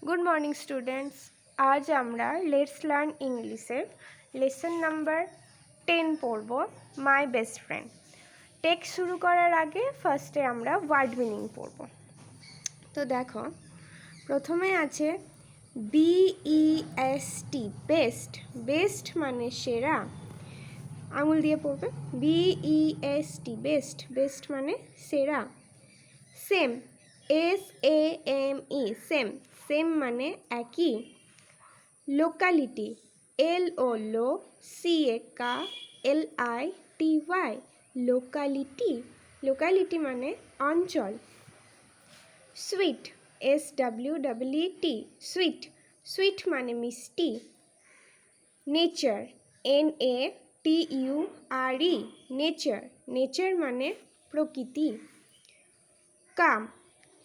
Good morning students. आज আমরা let's learn इंग्लिशेर lesson number 10 पढ़ब माई बेस्ट फ्रेंड। टेक्स्ट शुरू करार आगे फार्स्टे আমরা वार्ड मिनिंग पढ़ब। तो देखो प्रथमे आछे BEST बेस्ट। बेस्ट माने सेरा, आंगुल दिए पढ़बे BEST बेस्ट। बेस्ट माने सेरा। Same SAME same. सेम माने एकी। Locality LOCALITY locality. लोकालिटी माने अंचल। Sweet SWEET sweet. स्वीट माने मिष्टी। Nature NATURE nature. नेचार माने प्रकृति। काम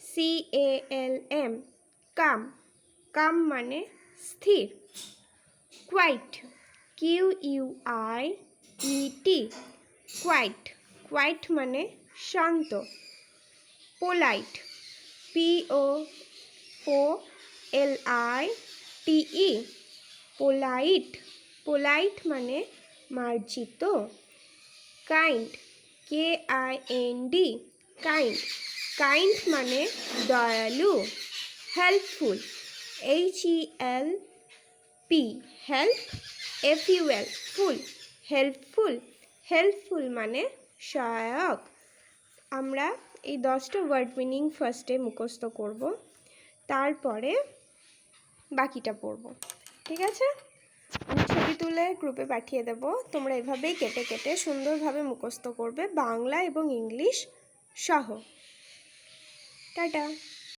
CALM काम। काम माने स्थिर। Quite QUIET quite. क्वाइट माने शांत। Polite POLITE polite. पोलाइट माने मार्जित। Kind KIND kind. काइंड माने दयालु। Helpful HELP help FUL ful. Helpful. Helpful माने सहायक। আমরা এই 10টা ওয়ার্ড মিনিং ফার্স্টে মুখস্থ করব, তারপরে বাকিটা পড়ব। ঠিক আছে? আমি ছবি তুলে গ্রুপে পাঠিয়ে দেব। তোমরা এভাবেই কেটে কেটে সুন্দরভাবে মুখস্থ করবে বাংলা এবং ইংলিশ সহ। টাটা।